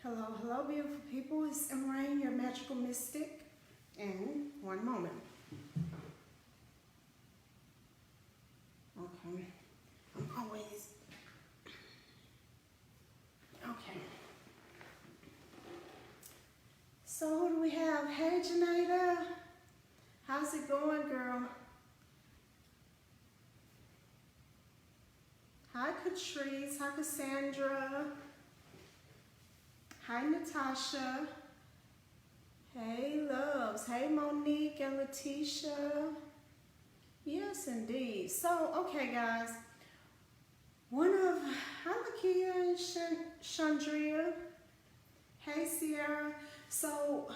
Hello, hello, beautiful people. It's Rain, your magical mystic. And one moment. Okay. I'm always. Okay. So, who do we have? Hey, Janeda. How's it going, girl? Hi, Catrice. Hi, Cassandra. Hi, Natasha. Hey, loves. Hey, Monique and Letitia. Yes, indeed. So, okay, guys. Hi, Lakia and Chandria. Hey, Sierra. So,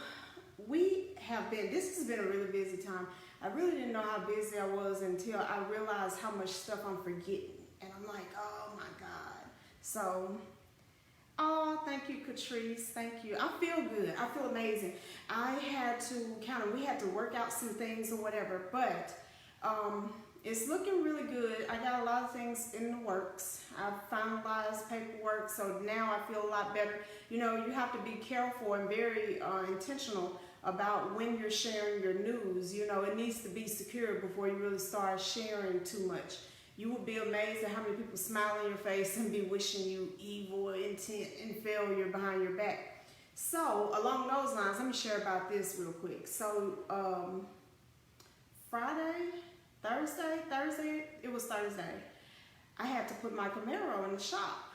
this has been a really busy time. I really didn't know how busy I was until I realized how much stuff I'm forgetting. And I'm like, oh my God. So, oh, thank you, Catrice. Thank you. I feel good. I feel amazing. We had to work out some things or whatever, but it's looking really good. I got a lot of things in the works. I've finalized paperwork, so now I feel a lot better. You know, you have to be careful and very intentional about when you're sharing your news. You know, it needs to be secure before you really start sharing too much. You will be amazed at how many people smile in your face and be wishing you evil, intent, and failure behind your back. So, along those lines, let me share about this real quick. So, Thursday, it was Thursday. I had to put my Camaro in the shop.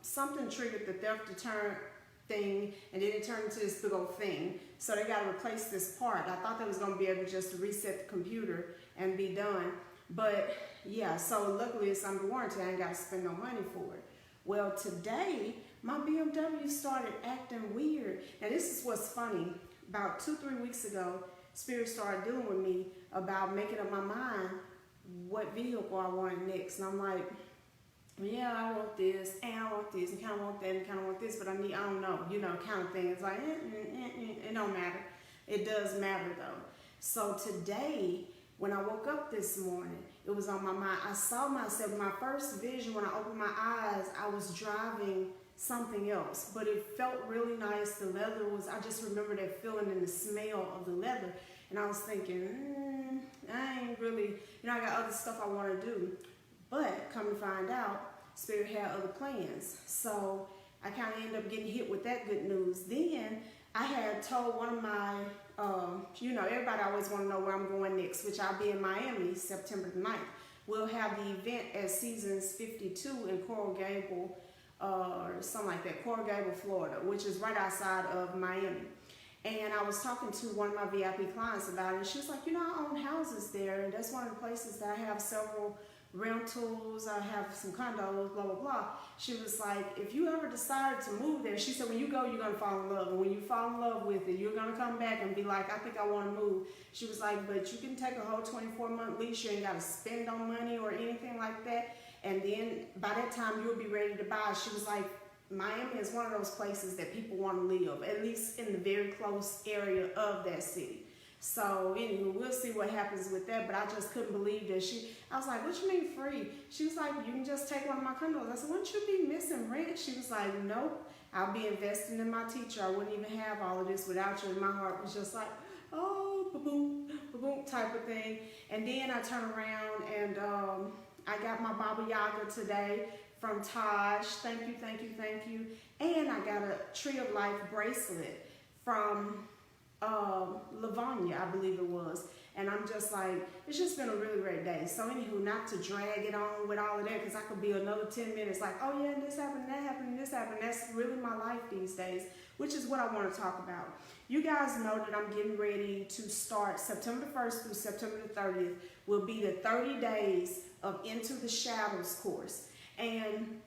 Something triggered the theft deterrent thing, and then it turned into this big old thing. So they got to replace this part. I thought they was going to be able just to reset the computer and be done. But yeah, so luckily it's under warranty. I ain't got to spend no money for it. Well, today my BMW started acting weird. Now this is what's funny. About 2-3 weeks ago, Spirit started dealing with me about making up my mind what vehicle I wanted next. And I'm like, yeah, I want this, and I want this, and kind of want that, and kind of want this, but I don't know, you know, kind of thing. It's like, it don't matter. It does matter though. So today, when I woke up this morning, it was on my mind. I saw myself, my first vision when I opened my eyes, I was driving something else, but it felt really nice. The leather I just remember that feeling and the smell of the leather. And I was thinking, I ain't really, I got other stuff I want to do. But come to find out, Spirit had other plans. So I kind of ended up getting hit with that good news. Then I had told one of my, everybody always want to know where I'm going next, which I'll be in Miami September the 9th. We'll have the event at Seasons 52 in Coral Gable, or something like that, Coral Gable, Florida, which is right outside of Miami. And I was talking to one of my VIP clients about it, and she was like, I own houses there, and that's one of the places that I have several rentals, I have some condos, blah, blah, blah. She was like, if you ever decide to move there, she said, when you go, you're going to fall in love. And when you fall in love with it, you're going to come back and be like, I think I want to move. She was like, but you can take a whole 24-month lease. You ain't got to spend on money or anything like that. And then by that time, you'll be ready to buy. She was like, Miami is one of those places that people want to live, at least in the very close area of that city. So anyway, we'll see what happens with that, but I just couldn't believe that I was like, what you mean free? She was like, you can just take one of my condos. I said, wouldn't you be missing rent? She was like, nope, I'll be investing in my teacher. I wouldn't even have all of this without you. And my heart was just like, oh, ba-boom, ba-boom type of thing. And then I turned around and I got my Baba Yaga today from Taj. Thank you, thank you, thank you. And I got a Tree of Life bracelet from Livonia, I believe it was. And I'm just like, it's just been a really great day. So anywho, not to drag it on with all of that, because I could be another 10 minutes like, oh yeah, this happened, that happened, this happened. That's really my life these days, which is what I want to talk about. You guys know that I'm getting ready to start September 1st through September the 30th will be the 30 days of Into the Shadows course. And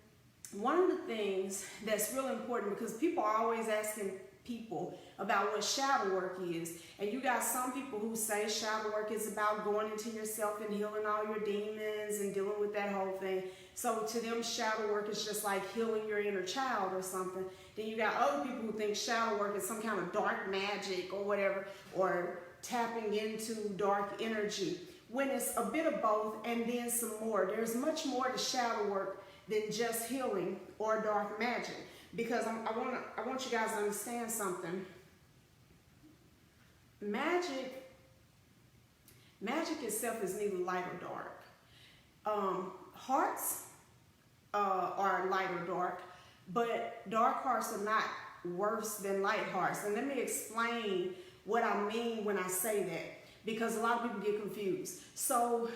one of the things that's really important, because people are always asking people about what shadow work is, and you got some people who say shadow work is about going into yourself and healing all your demons and dealing with that whole thing. So to them, shadow work is just like healing your inner child or something. Then you got other people who think shadow work is some kind of dark magic or whatever, or tapping into dark energy, when it's a bit of both and then some more. There's much more to shadow work than just healing or dark magic. because I want you guys to understand something. Magic itself is neither light or dark. Hearts are light or dark, but dark hearts are not worse than light hearts. And let me explain what I mean when I say that, because a lot of people get confused. So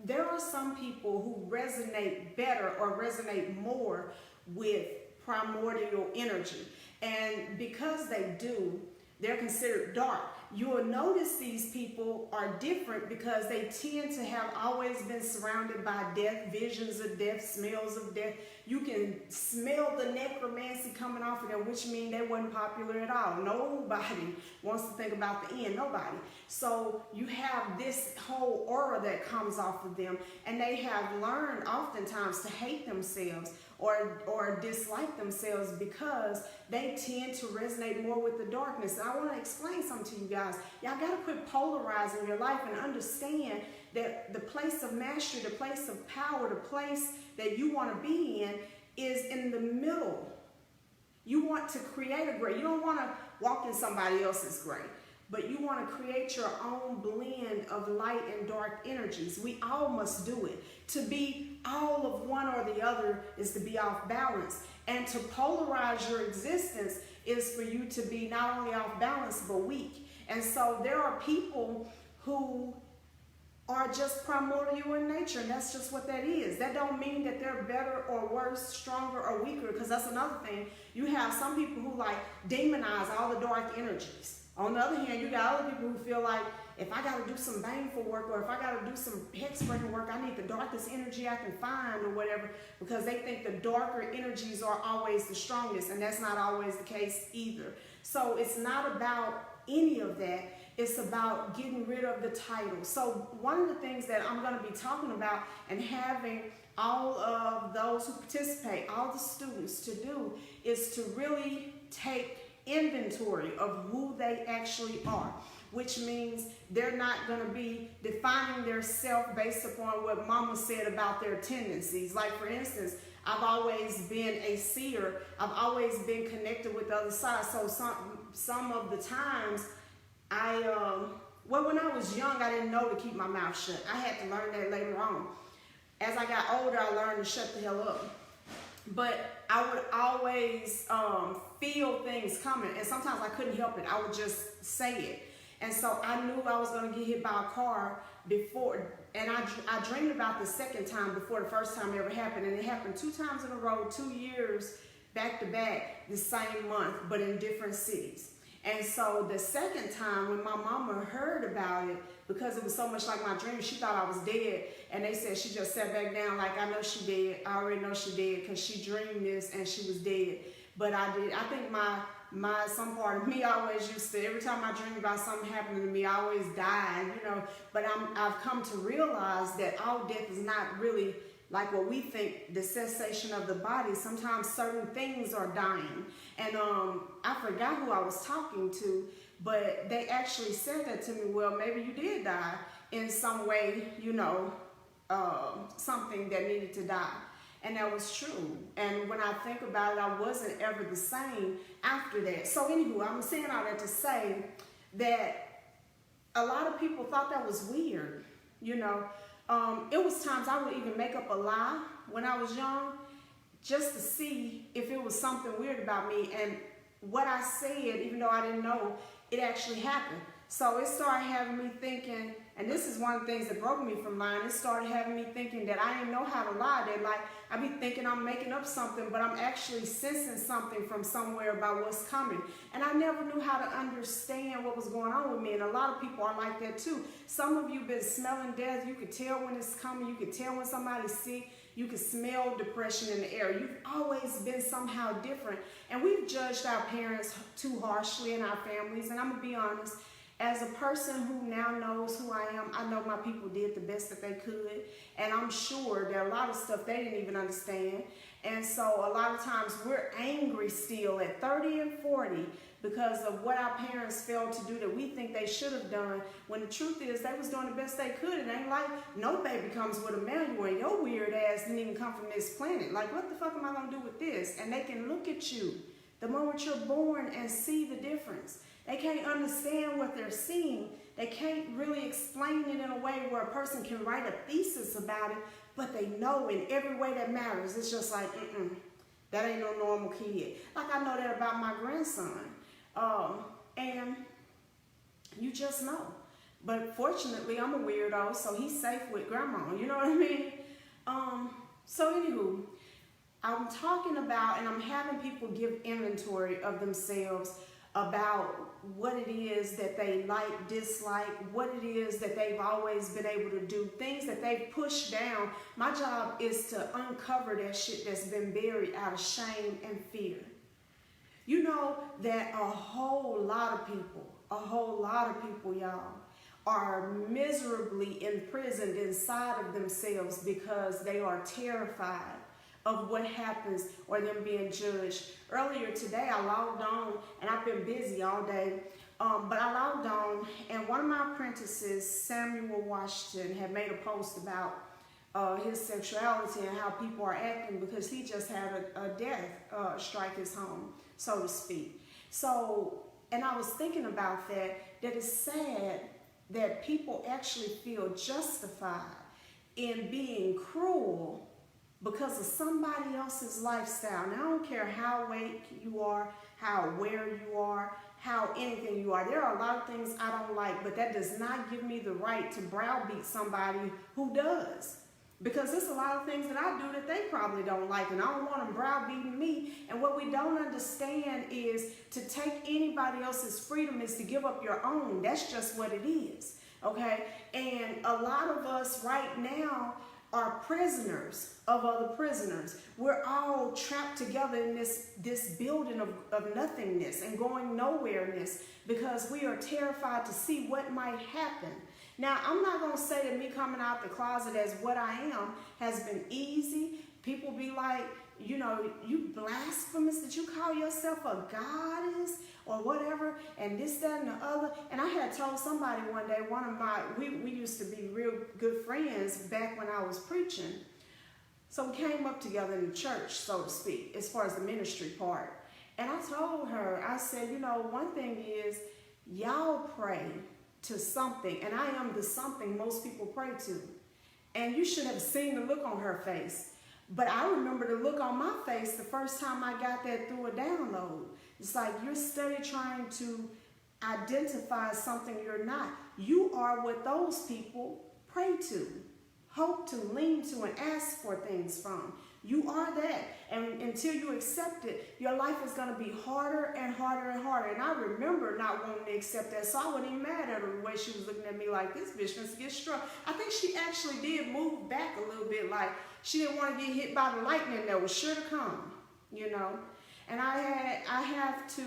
there are some people who resonate better or resonate more with primordial energy. And because they do, they're considered dark. You will notice these people are different because they tend to have always been surrounded by death, visions of death, smells of death. You can smell the necromancy coming off of them, which means they wasn't popular at all. Nobody wants to think about the end, nobody. So you have this whole aura that comes off of them, and they have learned oftentimes to hate themselves or dislike themselves because they tend to resonate more with the darkness. And I want to explain something to you guys. Y'all got to quit polarizing your life and understand that the place of mastery, the place of power, the place that you want to be in is in the middle. You want to create a gray. You don't want to walk in somebody else's gray, but you want to create your own blend of light and dark energies. We all must do it. To be all of one or the other is to be off balance. And to polarize your existence is for you to be not only off balance, but weak. And so there are people who are just primordial in nature, and that's just what that is. That don't mean that they're better or worse, stronger or weaker, because that's another thing. You have some people who like demonize all the dark energies. On the other hand, you got other people who feel like, if I got to do some baneful work, or if I got to do some hex-breaking work, I need the darkest energy I can find or whatever, because they think the darker energies are always the strongest, and that's not always the case either. So it's not about any of that. It's about getting rid of the title. So one of the things that I'm going to be talking about and having all of those who participate, all the students to do, is to really take inventory of who they actually are, which means they're not going to be defining their self based upon what mama said about their tendencies. Like, for instance, I've always been a seer. I've always been connected with the other side. So some of the times when I was young, I didn't know to keep my mouth shut. I had to learn that later on. As I got older, I learned to shut the hell up. But I would always feel things coming, and sometimes I couldn't help it. I would just say it. And so I knew I was going to get hit by a car before, and I dreamed about the second time before the first time ever happened, and it happened 2 times in a row, 2 years back to back, the same month, but in different cities. And so the second time when my mama heard about it, because it was so much like my dream, she thought I was dead. And they said she just sat back down like, I know she dead. I already know she dead because she dreamed this and she was dead. But I think some part of me always used to, every time I dream about something happening to me, I always die, you know. But I've come to realize that all death is not really like what we think, the cessation of the body. Sometimes certain things are dying. And I forgot who I was talking to, but they actually said that to me, well, maybe you did die in some way, you know, something that needed to die. And that was true. And when I think about it, I wasn't ever the same after that. So anywho, I'm saying all that to say that a lot of people thought that was weird, you know. It was times I would even make up a lie when I was young just to see if it was something weird about me. And what I said, even though I didn't know, it actually happened. So it started having me thinking, and this is one of the things that broke me from lying, it started having me thinking that I didn't know how to lie. That like, I be thinking I'm making up something, but I'm actually sensing something from somewhere about what's coming. And I never knew how to understand what was going on with me. And a lot of people are like that too. Some of you been smelling death. You could tell when it's coming. You could tell when somebody's sick. You can smell depression in the air. You've always been somehow different. And we've judged our parents too harshly in our families. And I'm going to be honest. as a person who now knows who I am, I know my people did the best that they could. And I'm sure there are a lot of stuff they didn't even understand. And so a lot of times we're angry still at 30 and 40 because of what our parents failed to do that we think they should have done, when the truth is they was doing the best they could. It ain't like no baby comes with a manual and your weird ass didn't even come from this planet. Like, what the fuck am I going to do with this? And they can look at you the moment you're born and see the difference. They can't understand what they're seeing. They can't really explain it in a way where a person can write a thesis about it, but they know in every way that matters. It's just like, that ain't no normal kid. Like, I know that about my grandson. And you just know. But fortunately, I'm a weirdo, so he's safe with grandma. You know what I mean? So anywho, I'm talking about, and I'm having people give inventory of themselves about what it is that they like, dislike, what it is that they've always been able to do, things that they've pushed down. My job is to uncover that shit that's been buried out of shame and fear. You know that a whole lot of people, y'all, are miserably imprisoned inside of themselves because they are terrified of what happens or them being judged. Earlier today, I logged on, and I've been busy all day, but I logged on, and one of my apprentices, Samuel Washington, had made a post about his sexuality and how people are acting because he just had a death strike his home, so to speak. So, and I was thinking about that it's sad that people actually feel justified in being cruel because of somebody else's lifestyle. Now, I don't care how awake you are, how aware you are, how anything you are. There are a lot of things I don't like, but that does not give me the right to browbeat somebody who does. Because there's a lot of things that I do that they probably don't like, and I don't want them browbeating me. And what we don't understand is to take anybody else's freedom is to give up your own. That's just what it is, okay? And a lot of us right now are prisoners of other prisoners. We're all trapped together in this building of nothingness and going nowhereness because we are terrified to see what might happen. Now, I'm not going to say that me coming out the closet as what I am has been easy. People be like, you know, you blasphemous that you call yourself a goddess or whatever, and this, that, and the other. And I had told somebody one day, we used to be real good friends back when I was preaching. So we came up together in the church, so to speak, as far as the ministry part. And I told her, I said, you know, one thing is, y'all pray to something, and I am the something most people pray to. And you should have seen the look on her face. But I remember the look on my face the first time I got that through a download. It's like you're steady trying to identify something you're not. You are what those people pray to, hope to, lean to, and ask for things from. You are that. And until you accept it, your life is going to be harder and harder and harder. And I remember not wanting to accept that, so I wasn't even mad at her the way she was looking at me like, this bitch must get struck. I think she actually did move back a little bit, like she didn't want to get hit by the lightning that was sure to come, you know. And I have to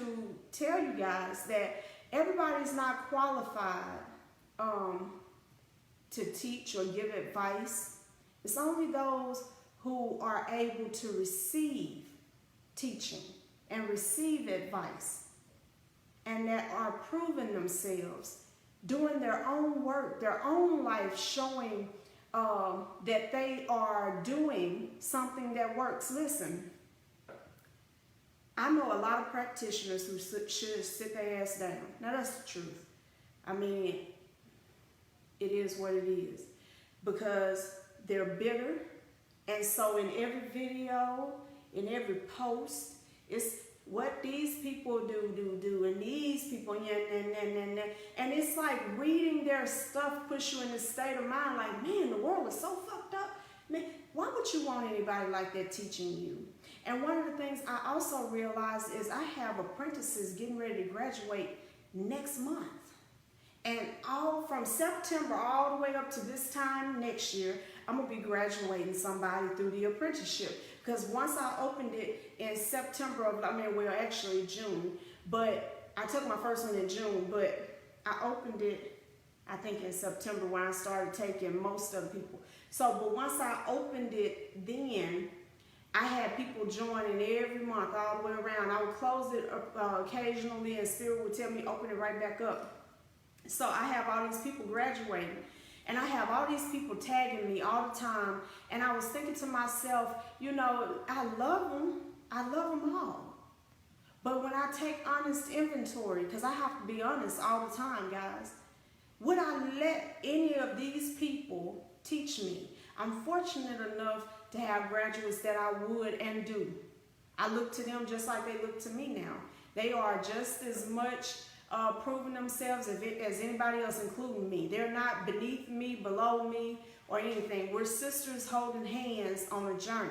tell you guys that everybody's not qualified to teach or give advice. It's only those who are able to receive teaching and receive advice and that are proving themselves, doing their own work, their own life, showing that they are doing something that works. Listen, I know a lot of practitioners who should sit their ass down. Now, that's the truth. I mean, it is what it is because they're bitter. And so in every video, in every post, it's what these people do, and these people, and it's like reading their stuff puts you in this state of mind like, man, the world is so fucked up. Man, why would you want anybody like that teaching you? And one of the things I also realized is I have apprentices getting ready to graduate next month. And all from September all the way up to this time next year, I'm going to be graduating somebody through the apprenticeship. Because once I opened it in September of, actually June, but I took my first one in June, but I opened it, I think in September when I started taking most of the people. So, but once I opened it, then I had people joining every month all the way around. I would close it occasionally, and Spirit would tell me open it right back up. So I have all these people graduating, and I have all these people tagging me all the time. And I was thinking to myself, you know, I love them. I love them all. But when I take honest inventory, because I have to be honest all the time, guys, would I let any of these people teach me? I'm fortunate enough to have graduates that I would and do. I look to them just like they look to me now. They are just as much proving themselves as anybody else, including me. They're not beneath me, below me, or anything. We're sisters holding hands on a journey.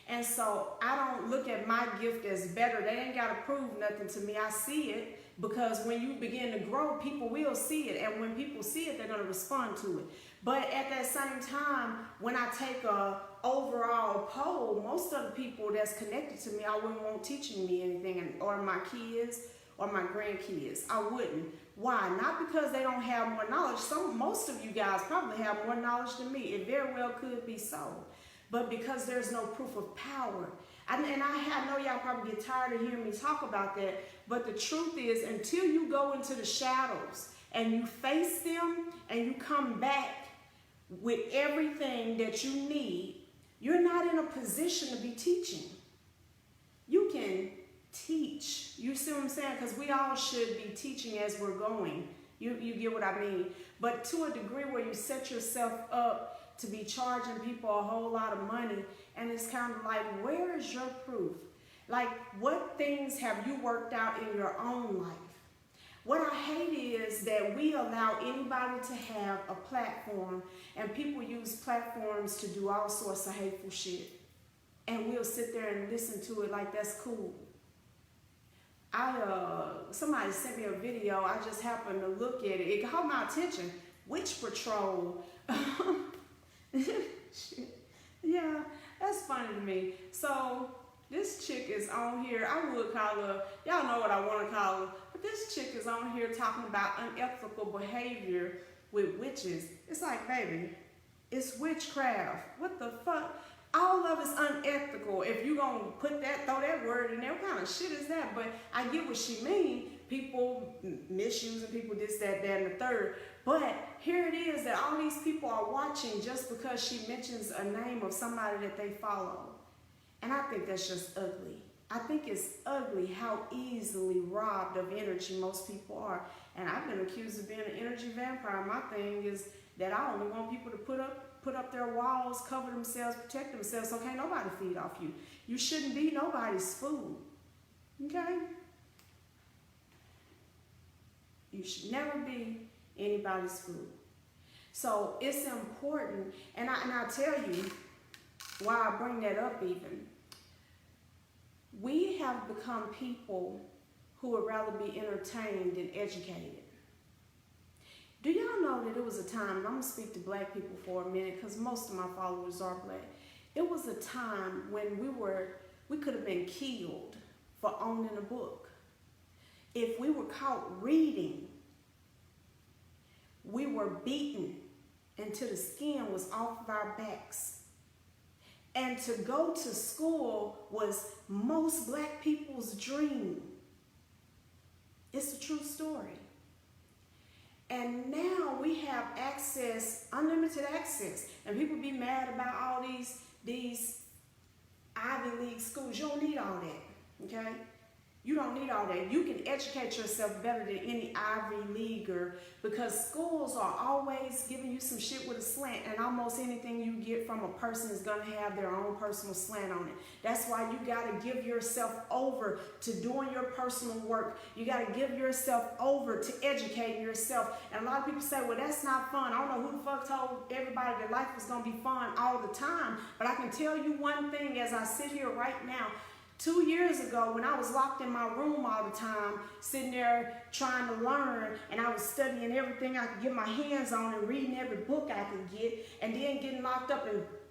And so I don't look at my gift as better. They ain't got to prove nothing to me. I see it, because when you begin to grow, people will see it. And when people see it, they're going to respond to it. But at that same time, when I take a overall poll, most of the people that's connected to me, I wouldn't want teaching me anything, or my kids or my grandkids. I wouldn't. Why? Not because they don't have more knowledge. Most of you guys probably have more knowledge than me. It very well could be so. But because there's no proof of power. I know y'all probably get tired of hearing me talk about that, but the truth is, until you go into the shadows and you face them and you come back with everything that you need, you're not in a position to be teaching. You can teach. You see what I'm saying? Because we all should be teaching as we're going. You get what I mean? But to a degree where you set yourself up to be charging people a whole lot of money, and it's kind of like, where is your proof? Like, what things have you worked out in your own life? What I hate is that we allow anybody to have a platform, and people use platforms to do all sorts of hateful shit. And we'll sit there and listen to it like that's cool. Somebody sent me a video. I just happened to look at it. It caught my attention. Witch Patrol. Yeah, that's funny to me. So this chick is on here. I would call her, y'all know what I want to call her, but this chick is on here talking about unethical behavior with witches. It's like, baby, it's witchcraft. What the fuck? All of it's unethical. If you gonna throw that word in there, what kind of shit is that? But I get what she mean. People misusing people, this, that, and the third. But here it is that all these people are watching just because she mentions a name of somebody that they follow. And I think that's just ugly. I think it's ugly how easily robbed of energy most people are. And I've been accused of being an energy vampire. My thing is that I only want people to put up their walls, cover themselves, protect themselves, so can't nobody feed off you. You shouldn't be nobody's food. Okay? You should never be anybody's food. So it's important, and I'll tell you why I bring that up even. We have become people who would rather be entertained than educated. Do y'all know that it was a time, and I'm going to speak to black people for a minute because most of my followers are black. It was a time when we could have been killed for owning a book. If we were caught reading, we were beaten until the skin was off of our backs. And to go to school was most black people's dream. It's a true story. And now we have access, unlimited access. And people be mad about all these Ivy League schools. You don't need all that, okay? You don't need all that. You can educate yourself better than any Ivy Leaguer because schools are always giving you some shit with a slant, and almost anything you get from a person is going to have their own personal slant on it. That's why you got to give yourself over to doing your personal work. You got to give yourself over to educating yourself. And a lot of people say, well, that's not fun. I don't know who the fuck told everybody that life was going to be fun all the time, but I can tell you one thing as I sit here right now. 2 years ago, when I was locked in my room all the time, sitting there trying to learn, and I was studying everything I could get my hands on and reading every book I could get, and then getting locked up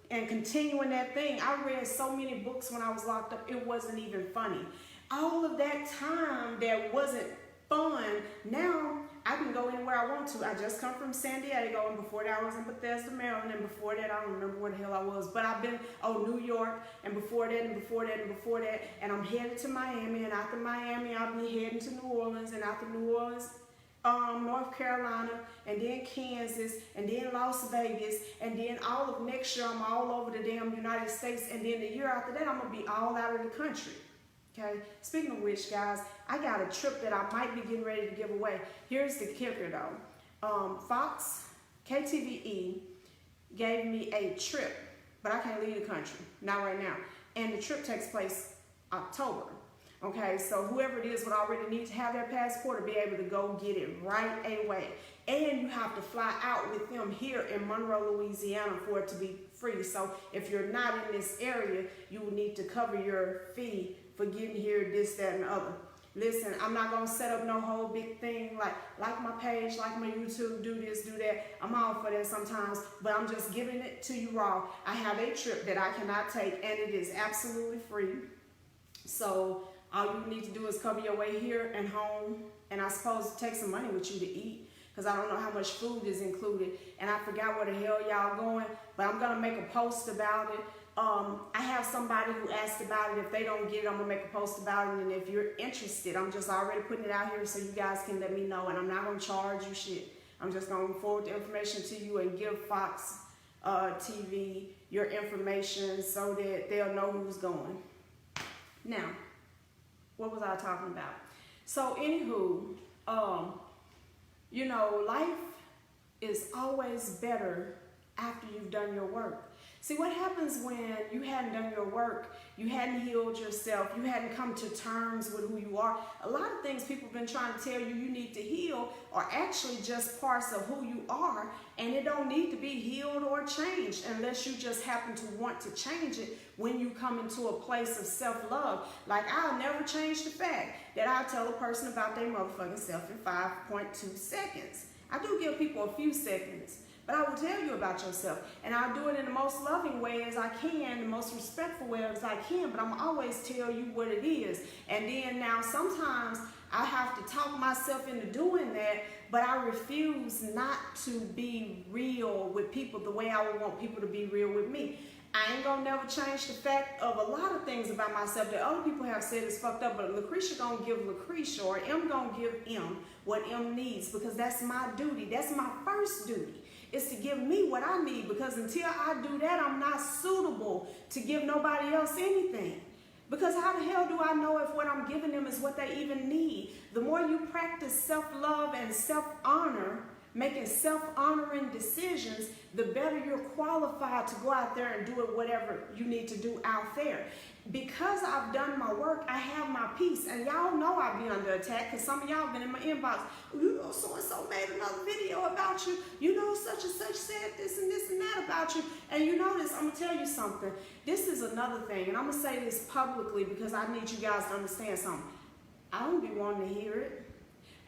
and continuing that thing. I read so many books when I was locked up, it wasn't even funny. All of that time that wasn't fun, now I can go anywhere I want to. I just come from San Diego, and before that I was in Bethesda, Maryland, and before that I don't remember where the hell I was, but I've been, New York, and before that, and before that, and before that, and I'm headed to Miami, and after Miami I'll be heading to New Orleans, and after New Orleans, North Carolina, and then Kansas, and then Las Vegas, and then all of next year I'm all over the damn United States, and then the year after that I'm going to be all out of the country. Okay, speaking of which, guys, I got a trip that I might be getting ready to give away. Here's the kicker, though. Fox, KTVE, gave me a trip, but I can't leave the country, not right now. And the trip takes place October. Okay, so whoever it is would already need to have their passport to be able to go get it right away. And you have to fly out with them here in Monroe, Louisiana for it to be free. So if you're not in this area, you will need to cover your fee for getting here, this, that, and the other. Listen, I'm not going to set up no whole big thing like my page, like my YouTube, do this, do that. I'm all for that sometimes, but I'm just giving it to you raw. I have a trip that I cannot take, and it is absolutely free. So all you need to do is cover your way here and home, and I suppose take some money with you to eat, because I don't know how much food is included, and I forgot where the hell y'all going, but I'm going to make a post about it. I have somebody who asked about it. If they don't get it, I'm going to make a post about it. And if you're interested, I'm just already putting it out here so you guys can let me know. And I'm not going to charge you shit. I'm just going to forward the information to you and give Fox TV your information so that they'll know who's going. Now, what was I talking about? So, anywho, you know, life is always better after you've done your work. See, what happens when you hadn't done your work, you hadn't healed yourself, you hadn't come to terms with who you are? A lot of things people have been trying to tell you need to heal are actually just parts of who you are, and it don't need to be healed or changed unless you just happen to want to change it when you come into a place of self-love. Like, I'll never change the fact that I'll tell a person about their motherfucking self in 5.2 seconds. I do give people a few seconds, but I will tell you about yourself, and I'll do it in the most loving way as I can, the most respectful way as I can, but I'm always tell you what it is. And then now sometimes I have to talk myself into doing that, but I refuse not to be real with people the way I would want people to be real with me. I ain't gonna never change the fact of a lot of things about myself that other people have said is fucked up, but Lucretia gonna give Lucretia, or M gonna give M what M needs, because that's my duty. That's my first duty, is to give me what I need, because until I do that, I'm not suitable to give nobody else anything. Because how the hell do I know if what I'm giving them is what they even need? The more you practice self-love and self-honor, making self-honoring decisions, the better you're qualified to go out there and do it, whatever you need to do out there. Because I've done my work, I have my peace. And y'all know I've been under attack, because some of y'all been in my inbox. You know, so-and-so made another video about you. You know, such and such said this and that about you. And you know this, I'm going to tell you something. This is another thing, and I'm going to say this publicly because I need you guys to understand something. I don't be wanting to hear it.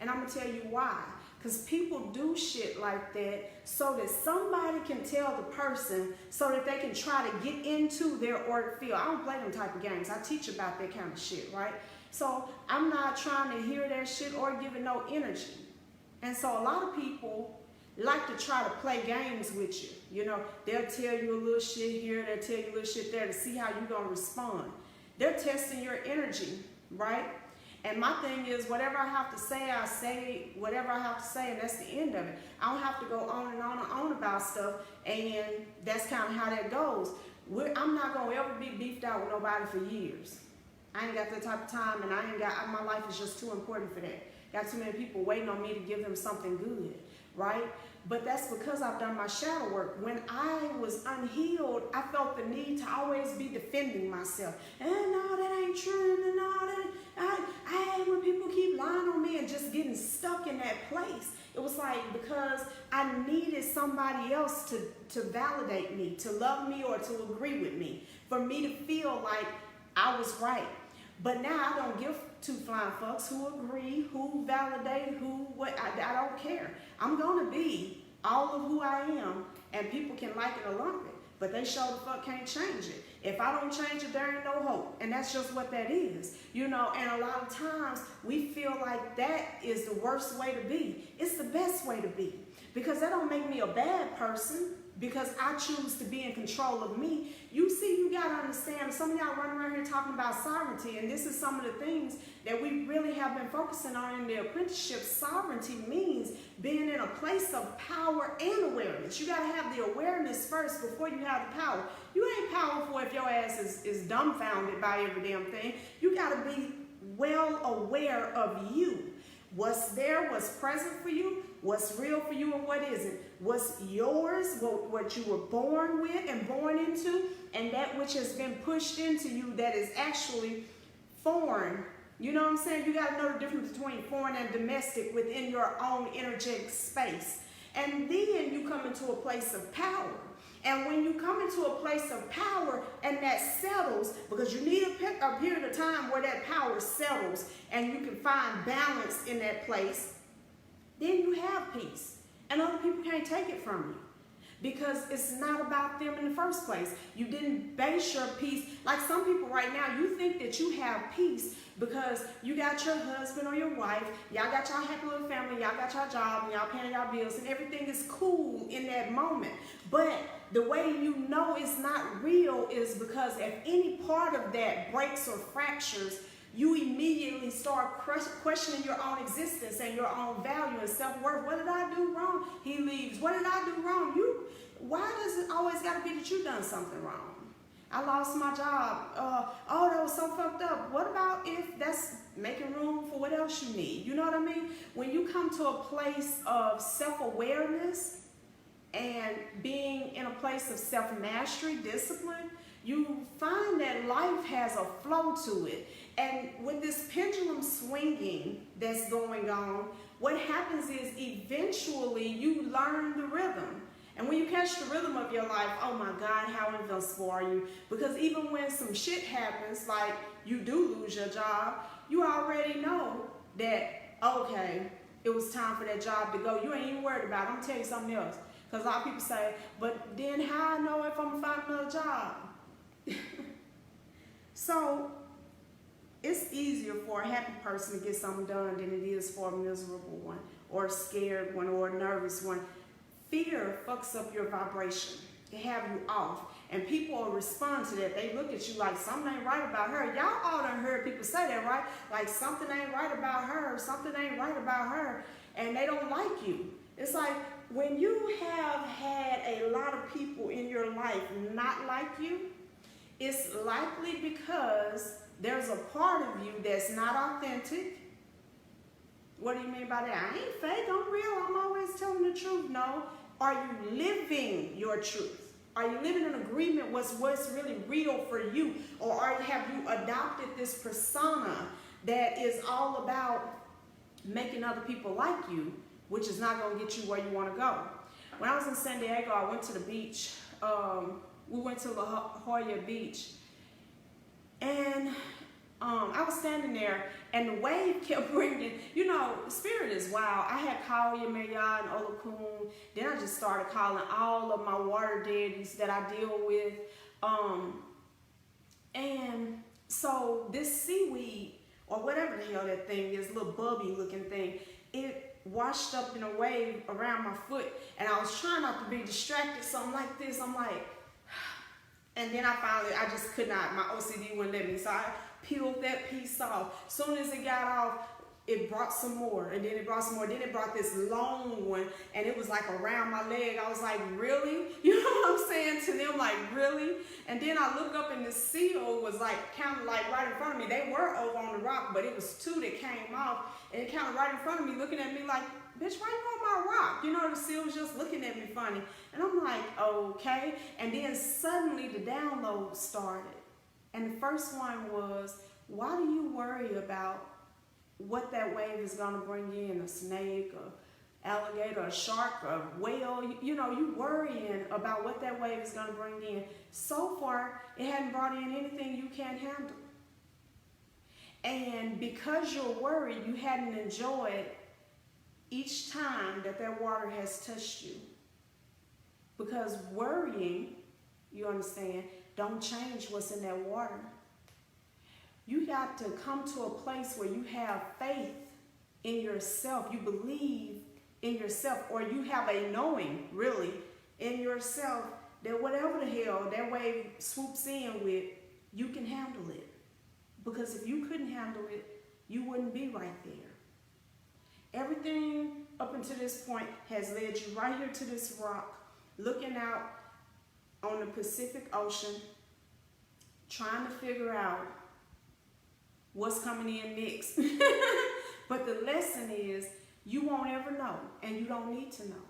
And I'm going to tell you why. Because people do shit like that so that somebody can tell the person, so that they can try to get into their auric field. I don't play them type of games. I teach about that kind of shit, right? So I'm not trying to hear that shit or give it no energy. And so a lot of people like to try to play games with you. You know, they'll tell you a little shit here, they'll tell you a little shit there to see how you're going to respond. They're testing your energy, right? And my thing is, whatever I have to say, I say whatever I have to say, and that's the end of it. I don't have to go on and on and on about stuff, and that's kind of how that goes. I'm not going to ever be beefed out with nobody for years. I ain't got that type of time, and my life is just too important for that. Got too many people waiting on me to give them something good, right? But that's because I've done my shadow work. When I was unhealed, I felt the need to always be defending myself. And no, that ain't true. And no, I hate when people keep lying on me and just getting stuck in that place. It was like because I needed somebody else to validate me, to love me, or to agree with me, for me to feel like I was right. But now I don't give two flying fucks who agree, who validate, what. I don't care. I'm going to be all of who I am, and people can like it or lump it. but they sure the fuck can't change it. If I don't change it, there ain't no hope. And that's just what that is. You know, and a lot of times we feel like that is the worst way to be. It's the best way to be. Because that don't make me a bad person, because I choose to be in control of me. You see, you got to understand, some of y'all running around here talking about sovereignty, and this is some of the things that we really have been focusing on in the apprenticeship. Sovereignty means being in a place of power and awareness. You got to have the awareness first before you have the power. You ain't powerful if your ass is dumbfounded by every damn thing. You got to be well aware of you. What's there, what's present for you, what's real for you, and what isn't. What's yours, what you were born with and born into, and that which has been pushed into you that is actually foreign. You know what I'm saying? You got to know the difference between foreign and domestic within your own energetic space. And then you come into a place of power. And when you come into a place of power and that settles, because you need a period of time where that power settles and you can find balance in that place, then you have peace. And other people can't take it from you, because it's not about them in the first place. You didn't base your peace. Like some people right now, you think that you have peace because you got your husband or your wife, y'all got y'all happy little family, y'all got y'all job, and y'all paying y'all bills, and everything is cool in that moment. But the way you know it's not real is because if any part of that breaks or fractures, you immediately start questioning your own existence and your own value and self-worth. What did I do wrong? He leaves. What did I do wrong? Why does it always got to be that you done something wrong? I lost my job. Oh, that was so fucked up. What about if that's making room for what else you need? You know what I mean? When you come to a place of self-awareness and being in a place of self-mastery, discipline, you find that life has a flow to it. And with this pendulum swinging that's going on, what happens is eventually you learn the rhythm. And when you catch the rhythm of your life, oh my God, how invincible are you? Because even when some shit happens, like you do lose your job, you already know that, okay, it was time for that job to go. You ain't even worried about it. I'm going to tell you something else. Because a lot of people say, but then how I know if I'm going to find another job? So it's easier for a happy person to get something done than it is for a miserable one, or a scared one, or a nervous one. Fear fucks up your vibration. They have you off. And people will respond to that. They look at you like something ain't right about her. Y'all all done heard people say that, right? Like something ain't right about her, something ain't right about her, and they don't like you. It's like when you have had a lot of people in your life not like you, it's likely because there's a part of you that's not authentic. What do you mean by that? I ain't fake, I'm real, I'm always telling the truth. No. Are you living your truth? Are you living in agreement with what's really real for you? Or have you adopted this persona that is all about making other people like you, which is not going to get you where you want to go? When I was in San Diego, I went to the beach. We went to La Jolla Beach, and I was standing there, and the wave kept bringing, you know, spirit is wild. I had called Yemaya and Olokun. Then I just started calling all of my water deities that I deal with. And so this seaweed, or whatever the hell that thing is, little bubby looking thing, it washed up in a wave around my foot. And I was trying not to be distracted, so I'm like this, I'm like, and then I just could not, my OCD wouldn't let me, so I peeled that piece off. As soon as it got off, it brought some more, and then it brought some more. Then it brought this long one, and it was like around my leg. I was like, really? You know what I'm saying to them? Like, really? And then I look up, and the seal was like kind of like right in front of me. They were over on the rock, but it was two that came off, and it kind of right in front of me, looking at me like, bitch, why you on my rock? You know, the seal was just looking at me funny. And I'm like, okay. And then suddenly the download started. And the first one was, why do you worry about what that wave is going to bring in? A snake, a alligator, a shark, a whale? You know, you worrying about what that wave is going to bring in. So far, it hadn't brought in anything you can't handle. And because you're worried, you hadn't enjoyed each time that water has touched you. Because worrying You understand? Don't change what's in that water. You got to come to a place where you have faith in yourself. You believe in yourself, or you have a knowing, really, in yourself that whatever the hell that wave swoops in with, you can handle it. Because if you couldn't handle it, you wouldn't be right there. Everything up until this point has led you right here to this rock, looking out on the Pacific Ocean, trying to figure out what's coming in next. But the lesson is, you won't ever know, and you don't need to know.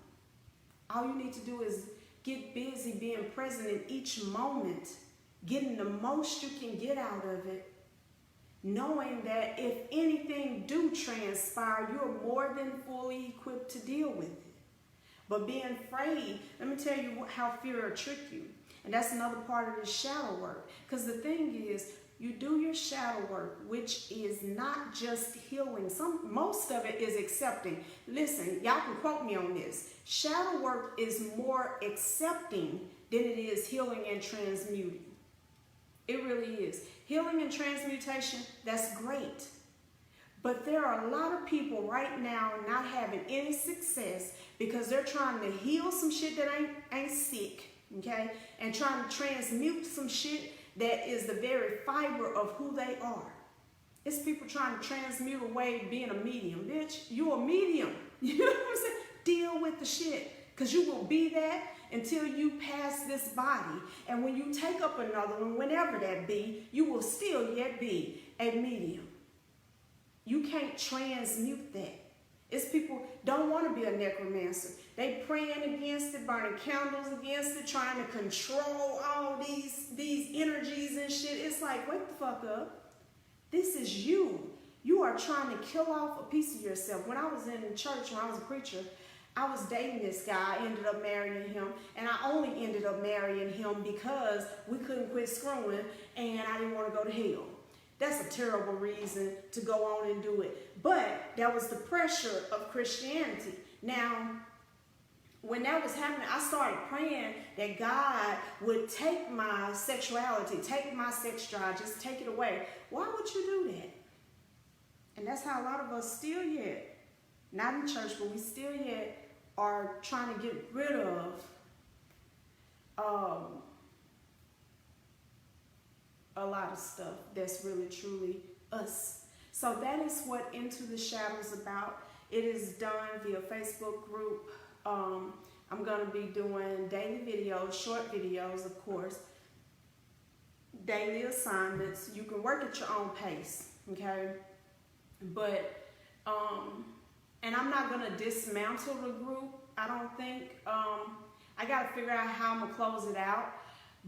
All you need to do is get busy being present in each moment, getting the most you can get out of it, knowing that if anything do transpire, you're more than fully equipped to deal with it. But being afraid, let me tell you how fear will trick you. And that's another part of this shadow work. Because the thing is, you do your shadow work, which is not just healing. Most of it is accepting. Listen, y'all can quote me on this. Shadow work is more accepting than it is healing and transmuting. It really is. Healing and transmutation, that's great. But there are a lot of people right now not having any success because they're trying to heal some shit that ain't sick, okay? And trying to transmute some shit that is the very fiber of who they are. It's people trying to transmute away being a medium. Bitch, you a medium. You know what I'm saying? Deal with the shit. Because you will be that until you pass this body. And when you take up another one, whenever that be, you will still yet be a medium. You can't transmute that. It's people don't want to be a necromancer. They praying against it, burning candles against it, trying to control all these energies and shit. It's like, wake the fuck up. This is you. You are trying to kill off a piece of yourself. When I was in church, when I was a preacher, I was dating this guy. I ended up marrying him. And I only ended up marrying him because we couldn't quit screwing and I didn't want to go to hell. That's a terrible reason to go on and do it. But that was the pressure of Christianity. Now, when that was happening, I started praying that God would take my sexuality, take my sex drive, just take it away. Why would you do that? And that's how a lot of us still yet, not in church, but we still yet are trying to get rid of a lot of stuff that's really truly us. So that is what Into the Shadows is about. It is done via Facebook group. I'm going to be doing daily videos, short videos, of course, daily assignments. You can work at your own pace, okay? But, and I'm not going to dismantle the group, I don't think. I got to figure out how I'm going to close it out.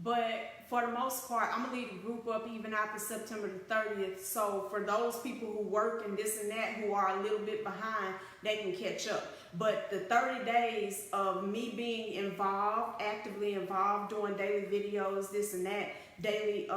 But for the most part, I'm going to leave the group up even after September the 30th. So for those people who work and this and that, who are a little bit behind, they can catch up. But the 30 days of me being involved, actively involved, doing daily videos, this and that, daily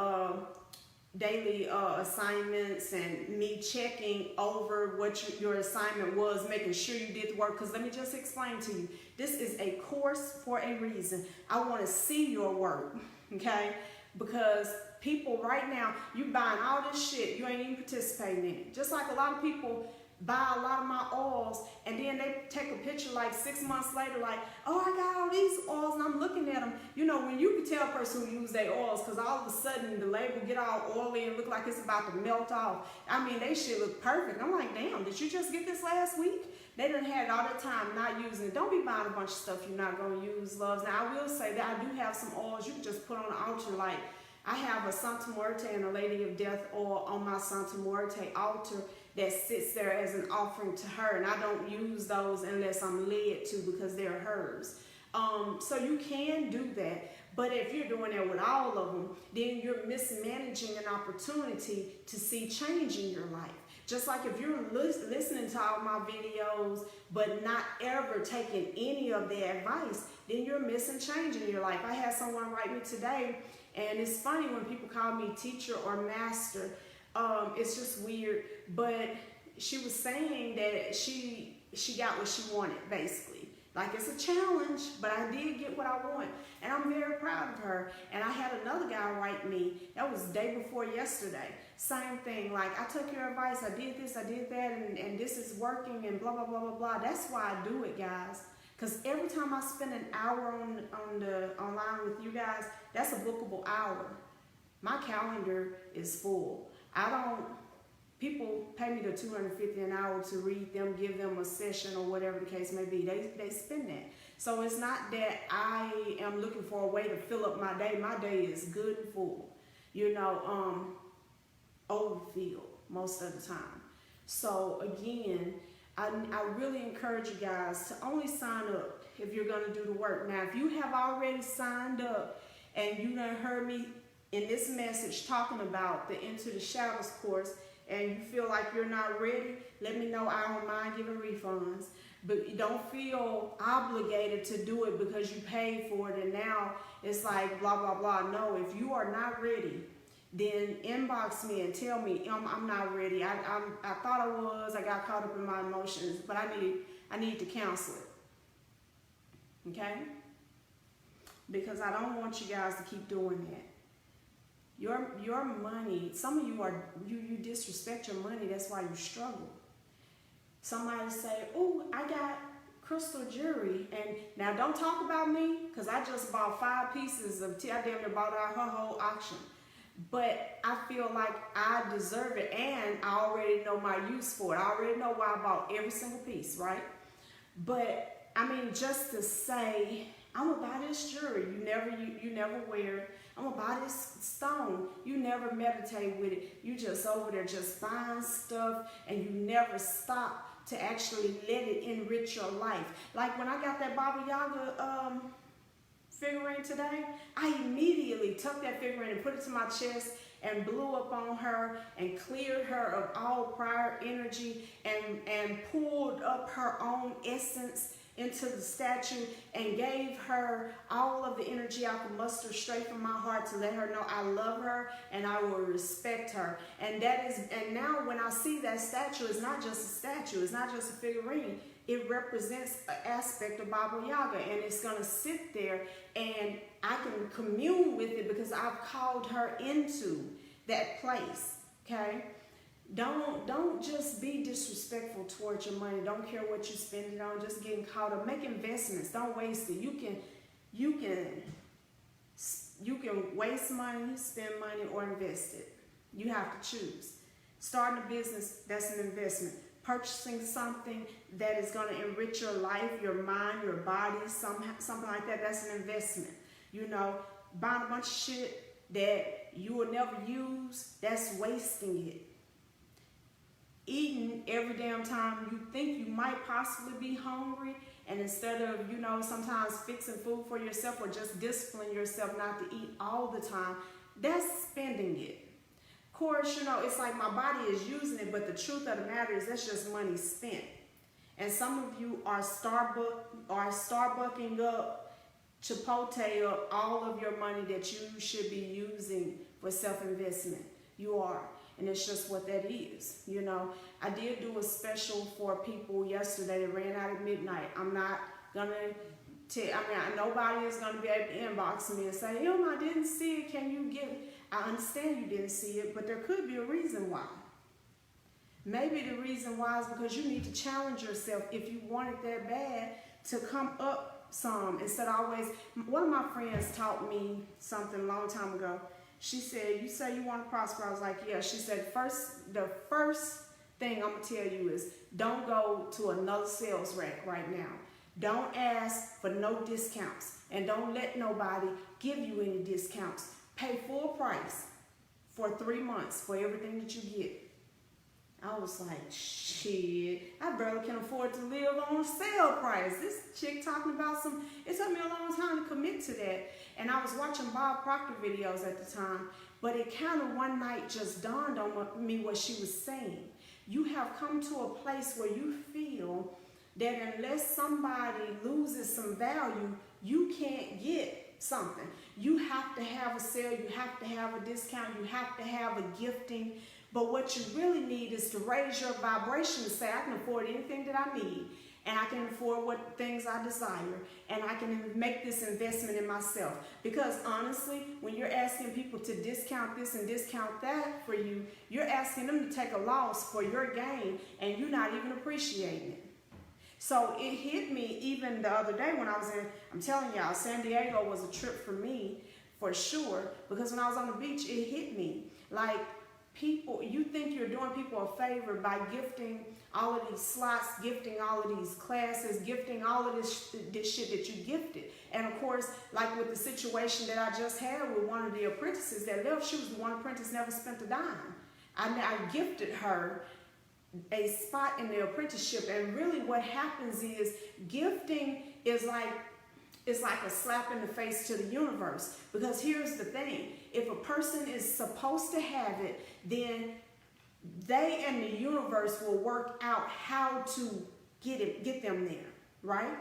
assignments, and me checking over what your assignment was, making sure you did the work. Because let me just explain to you, this is a course for a reason. I want to see your work, okay? Because people right now, you buying all this shit, you ain't even participating in it. Just like a lot of people buy a lot of my oils, and then they take a picture like 6 months later, like, oh, I got all these oils, and I'm looking at them. You know, when you can tell a person who use their oils, because all of a sudden the label get all oily and look like it's about to melt off. I mean, they shit look perfect. I'm like, damn, did you just get this last week? They done had it all the time not using it. Don't be buying a bunch of stuff you're not going to use, loves. Now, I will say that I do have some oils you can just put on the altar. Like, I have a Santa Muerte and a Lady of Death oil on my Santa Muerte altar that sits there as an offering to her, and I don't use those unless I'm led to, because they're hers. So you can do that, but if you're doing that with all of them, then you're mismanaging an opportunity to see change in your life. Just like if you're listening to all my videos but not ever taking any of the advice, then you're missing change in your life. I had someone write me today, and it's funny when people call me teacher or master. It's just weird, but she was saying that she got what she wanted, basically. Like, it's a challenge, but I did get what I want. And I'm very proud of her. And I had another guy write me, that was the day before yesterday. Same thing, like, I took your advice, I did this, I did that, and this is working, and blah, blah, blah, blah, blah. That's why I do it, guys. Because every time I spend an hour online with you guys, that's a bookable hour. My calendar is full. People pay me the $250 an hour to read them, give them a session or whatever the case may be. They spend that. So it's not that I am looking for a way to fill up my day. My day is good and full, overfilled most of the time. So again, I really encourage you guys to only sign up if you're going to do the work. Now, if you have already signed up and you done heard me in this message talking about the Into the Shadows course, and you feel like you're not ready, let me know. I don't mind giving refunds. But you don't feel obligated to do it because you paid for it and now it's like blah, blah, blah. No, if you are not ready, then inbox me and tell me, I'm not ready. I thought I was. I got caught up in my emotions, but I need to counsel it. Okay? Because I don't want you guys to keep doing that. Your money, some of you disrespect your money, that's why you struggle. Somebody say, oh, I got crystal jewelry, and now don't talk about me, because I just bought 5 pieces of tea. I damn near bought out her whole auction. But I feel like I deserve it, and I already know my use for it. I already know why I bought every single piece, right? But I mean, just to say, I'm gonna buy this jewelry, you never wear it. I'm gonna buy this stone, you never meditate with it. You just over there just buying stuff, and you never stop to actually let it enrich your life. Like when I got that Baba Yaga figurine today, I immediately took that figurine and put it to my chest and blew up on her and cleared her of all prior energy and pulled up her own essence into the statue and gave her all of the energy I could muster straight from my heart to let her know I love her and I will respect her. And now when I see that statue, it's not just a statue, it's not just a figurine. It represents an aspect of Baba Yaga, and it's going to sit there and I can commune with it because I've called her into that place, okay? Don't just be disrespectful towards your money. Don't care what you spend it on. Just getting caught up. Make investments. Don't waste it. You can waste money, spend money, or invest it. You have to choose. Starting a business, that's an investment. Purchasing something that is going to enrich your life, your mind, your body, something like that, that's an investment. Buying a bunch of shit that you will never use, that's wasting it. Eating every damn time you think you might possibly be hungry, and instead of, sometimes fixing food for yourself or just disciplining yourself not to eat all the time, that's spending it. Of course, it's like my body is using it, but the truth of the matter is that's just money spent. And some of you are Starbucking up, Chipotle up all of your money that you should be using for self-investment. You are. And it's just what that is. I did do a special for people yesterday that ran out at midnight. I'm not going to nobody is going to be able to inbox me and say, I didn't see it. Can you give it? I understand you didn't see it, but there could be a reason why. Maybe the reason why is because you need to challenge yourself if you want it that bad to come up some instead of always. One of my friends taught me something a long time ago. She said, you say you want to prosper. I was like, yeah. She said, the first thing I'm going to tell you is don't go to another sales rack right now. Don't ask for no discounts, and don't let nobody give you any discounts. Pay full price for 3 months for everything that you get. I was like, shit, I barely can afford to live on sale price. This chick talking about it took me a long time to commit to that. And I was watching Bob Proctor videos at the time, but it kind of one night just dawned on me what she was saying. You have come to a place where you feel that unless somebody loses some value, you can't get something. You have to have a sale, you have to have a discount, you have to have a gifting. But what you really need is to raise your vibration and say, I can afford anything that I need. and I can afford what things I desire, and I can make this investment in myself. Because honestly, when you're asking people to discount this and discount that for you, you're asking them to take a loss for your gain, and you're not even appreciating it. So it hit me even the other day when I was in, I'm telling y'all, San Diego was a trip for me for sure, because when I was on the beach, it hit me. Like, people, you think you're doing people a favor by gifting all of these slots, gifting all of these classes, gifting all of this shit that you gifted. And of course, like with the situation that I just had with one of the apprentices that left, she was the one apprentice never spent a dime. I gifted her a spot in the apprenticeship, and really what happens is gifting is like, it's like a slap in the face to the universe. Because here's the thing, if a person is supposed to have it, then they and the universe will work out how to get them there, right?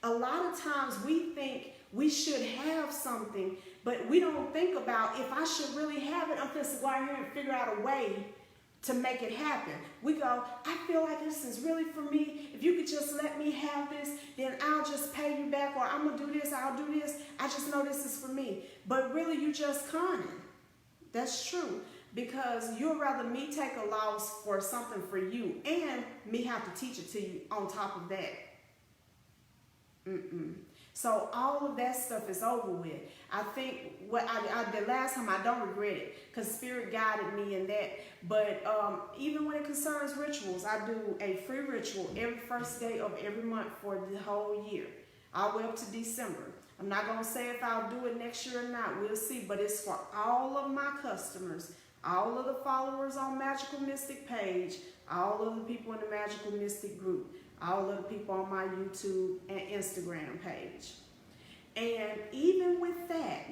A lot of times we think we should have something, but we don't think about, if I should really have it, I'm just go out here and figure out a way to make it happen. We go, I feel like this is really for me. If you could just let me have this, then I'll just pay you back, or I'm gonna do this, I'll do this. I just know this is for me. But really, you just conning. That's true. Because you'd rather me take a loss for something for you and me have to teach it to you on top of that. So all of that stuff is over with. I think what the last time, I don't regret it, because Spirit guided me in that. But even when it concerns rituals, I do a free ritual every first day of every month for the whole year, all the way up to December. I'm not going to say if I'll do it next year or not. We'll see. But it's for all of my customers, all of the followers on Magical Mystic page, all of the people in the Magical Mystic group, all of the people on my YouTube and Instagram page. And even with that,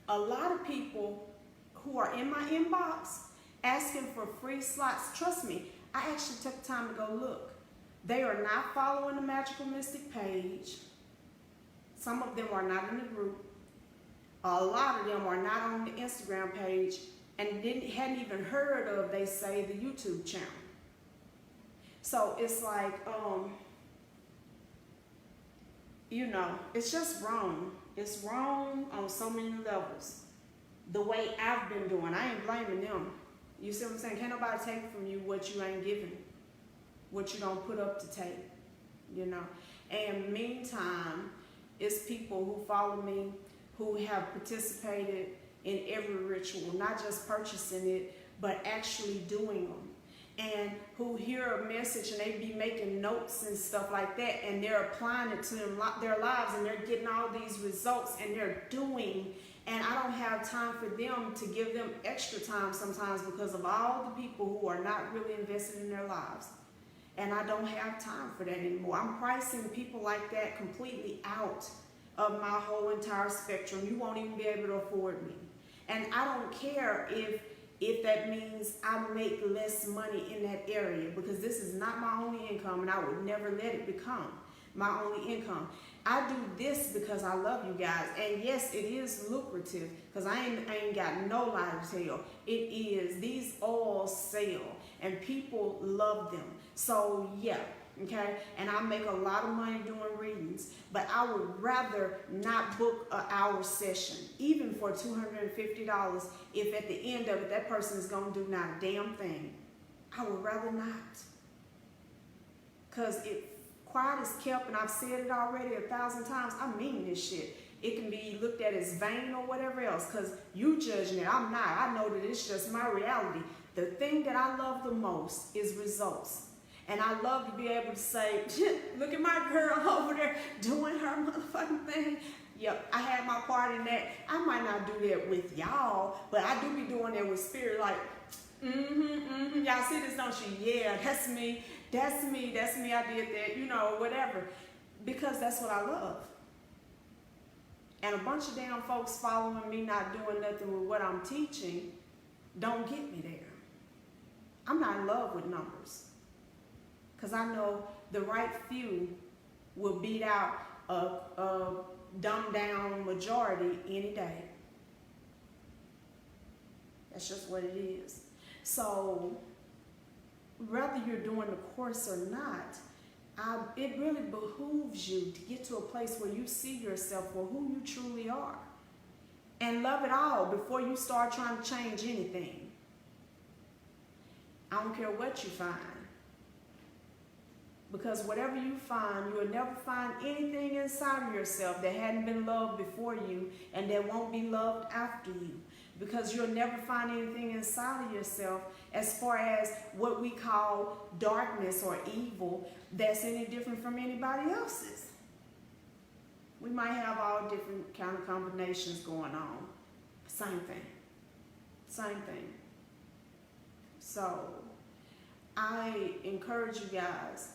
a lot of people who are in my inbox asking for free slots, trust me, I actually took time to go look. They are not following the Magical Mystic page. Some of them are not in the group. A lot of them are not on the Instagram page, and hadn't even heard of, they say, the YouTube channel. So it's like, you know, it's just wrong. It's wrong on so many levels. The way I've been doing, I ain't blaming them. You see what I'm saying? Can't nobody take from you what you ain't giving, what you don't put up to take, you know. And meantime, it's people who follow me who have participated in every ritual, not just purchasing it, but actually doing them. And who hear a message and they be making notes and stuff like that, and they're applying it to their lives, and they're getting all these results, and they're doing. And I don't have time for them to give them extra time sometimes, because of all the people who are not really invested in their lives. And I don't have time for that anymore. I'm pricing people like that completely out of my whole entire spectrum. You won't even be able to afford me. And I don't care if that means I make less money in that area, because this is not my only income, and I would never let it become my only income. I do this because I love you guys, and yes, it is lucrative, because I ain't got no lie to tell. It is. These all sell, and people love them. So yeah, okay, and I make a lot of money doing readings, but I would rather not book an hour session, even for $250, if at the end of it, that person is going to do not a damn thing. I would rather not. Because if quiet is kept, and I've said it already 1,000 times, I mean this shit. It can be looked at as vain or whatever else, because you judging it. I'm not. I know that it's just my reality. The thing that I love the most is results. And I love to be able to say, look at my girl over there doing her motherfucking thing. Yep, I had my part in that. I might not do that with y'all, but I do be doing that with Spirit, like, y'all see this, don't you? Yeah, that's me, that's me, that's me, I did that, you know, whatever. Because that's what I love. And a bunch of damn folks following me, not doing nothing with what I'm teaching, don't get me there. I'm not in love with numbers. Because I know the right few will beat out a dumbed down majority any day. That's just what it is. So whether you're doing the course or not, it really behooves you to get to a place where you see yourself for who you truly are. And love it all before you start trying to change anything. I don't care what you find. Because whatever you find, you will never find anything inside of yourself that hadn't been loved before you and that won't be loved after you. Because you'll never find anything inside of yourself as far as what we call darkness or evil that's any different from anybody else's. We might have all different kind of combinations going on. Same thing. Same thing. So I encourage you guys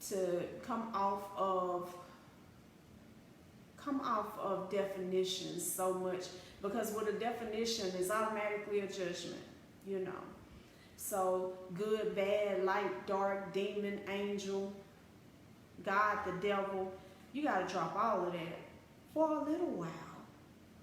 to come off of definitions so much, because with a definition is automatically a judgment, you know. So good, bad, light, dark, demon, angel, God, the devil, you got to drop all of that for a little while.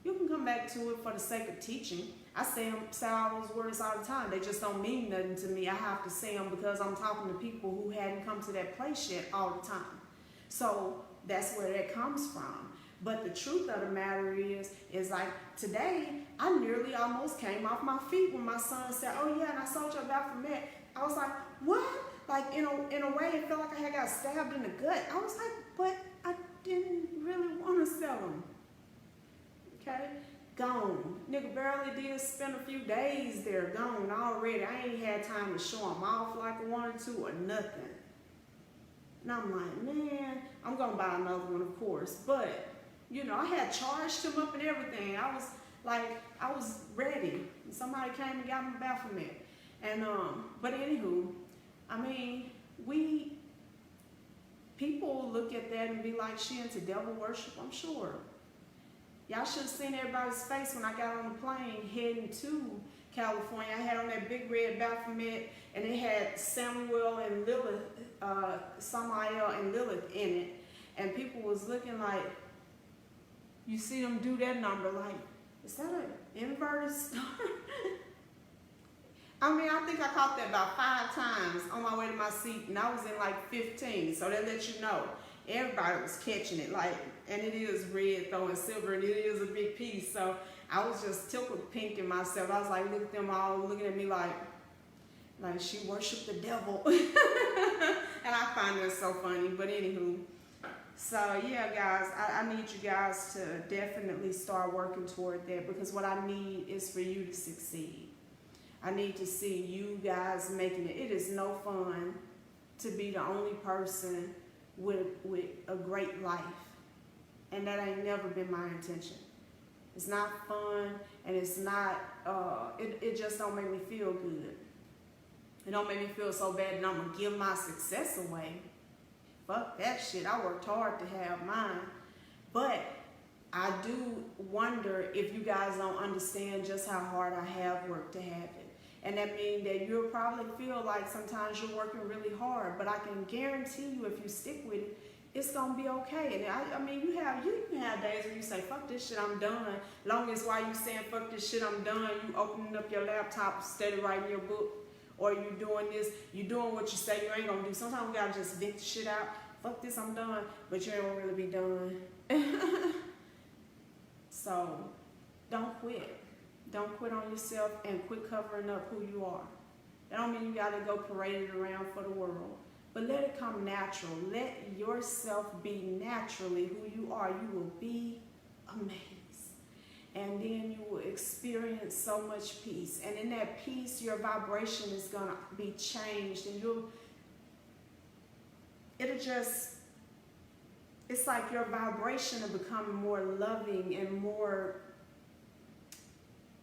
You can come back to it for the sake of teaching. I say all those words all the time. They just don't mean nothing to me. I have to say them because I'm talking to people who hadn't come to that place yet all the time. So that's where that comes from. But the truth of the matter is like today, I nearly almost came off my feet when my son said, "Oh yeah, and I sold you a Baphomet." I was like, "What?" Like in a way, it felt like I had got stabbed in the gut. I was like, "But I didn't really want to sell them." Okay, gone. Nigga barely did spend a few days there, gone already. I ain't had time to show them off like I wanted to or nothing. And I'm like, man, I'm gonna buy another one, of course, but. You know, I had charged him up and everything. I was ready. And somebody came and got me Baphomet. And but anywho, I mean, people look at that and be like, she into devil worship, I'm sure. Y'all should have seen everybody's face when I got on the plane heading to California. I had on that big red Baphomet, and it had Samuel and Lilith, Samael and Lilith in it. And people was looking like, you see them do that number, like, is that an inverted star? I mean, I think I caught that about 5 times on my way to my seat, and I was in like 15, so that lets you know. Everybody was catching it, like, and it is red, though, and silver, and it is a big piece, so I was just tickled pink in myself. I was like, look at them all looking at me like she worshiped the devil. And I find that so funny, but anywho. So yeah, guys, I need you guys to definitely start working toward that, because what I need is for you to succeed. I need to see you guys making it. It is no fun to be the only person with a great life. And that ain't never been my intention. It's not fun, and it's not, it just don't make me feel good. It don't make me feel so bad that I'm gonna give my success away. Fuck that shit. I worked hard to have mine. But I do wonder if you guys don't understand just how hard I have worked to have it. And that means that you'll probably feel like sometimes you're working really hard, but I can guarantee you if you stick with it, it's gonna be okay. And I mean, you can have days where you say, fuck this shit, I'm done. Long as while you saying fuck this shit, I'm done, you opening up your laptop, steady writing your book. Or you doing this, you doing what you say you ain't gonna do. Sometimes we gotta just vent the shit out. Fuck this, I'm done. But you ain't gonna really be done. So, don't quit. Don't quit on yourself and quit covering up who you are. That don't mean you gotta go parade it around for the world. But let it come natural. Let yourself be naturally who you are. You will be amazed. And then you will experience so much peace. And in that peace, your vibration is going to be changed. And it's like your vibration will become more loving and more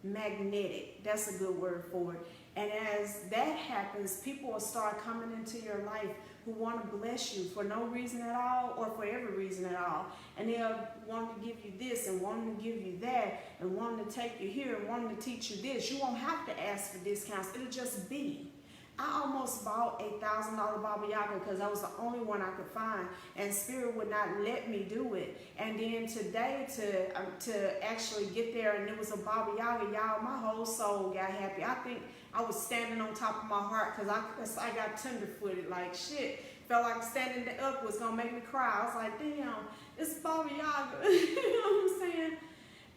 magnetic. That's a good word for it. And as that happens, people will start coming into your life who want to bless you for no reason at all or for every reason at all. And they'll want to give you this and want to give you that and want to take you here and want to teach you this. You won't have to ask for discounts. It'll just be. I almost bought a $1,000 Baba Yaga because that was the only one I could find, and Spirit would not let me do it. And then today to actually get there, and it was a Baba Yaga, y'all, my whole soul got happy. I think I was standing on top of my heart because I got tenderfooted like shit. Felt like standing up was gonna make me cry. I was like, damn, it's Baba Yaga. You know what I'm saying?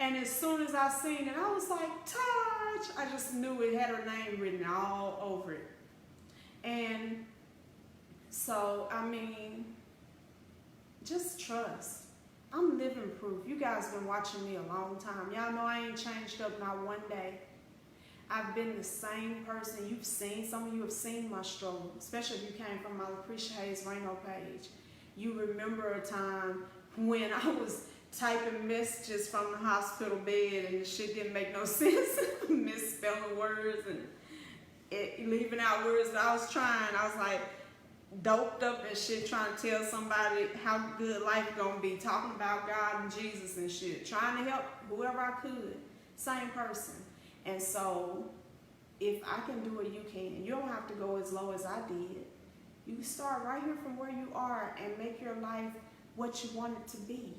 And as soon as I seen it, I was like, touch. I just knew it had her name written all over it. And so, I mean, just trust. I'm living proof. You guys been watching me a long time. Y'all know I ain't changed up not one day. I've been the same person. You've seen, some of you have seen my struggle, especially if you came from my Lucretia Hayes Reno page. You remember a time when I was typing messages from the hospital bed and the shit didn't make no sense. Misspelling words and leaving out words that I was trying. I was like doped up and shit, trying to tell somebody how good life gonna be, talking about God and Jesus and shit, trying to help whoever I could. Same person. And so if I can do it, you can. You don't have to go as low as I did. You can start right here from where you are and make your life what you want it to be.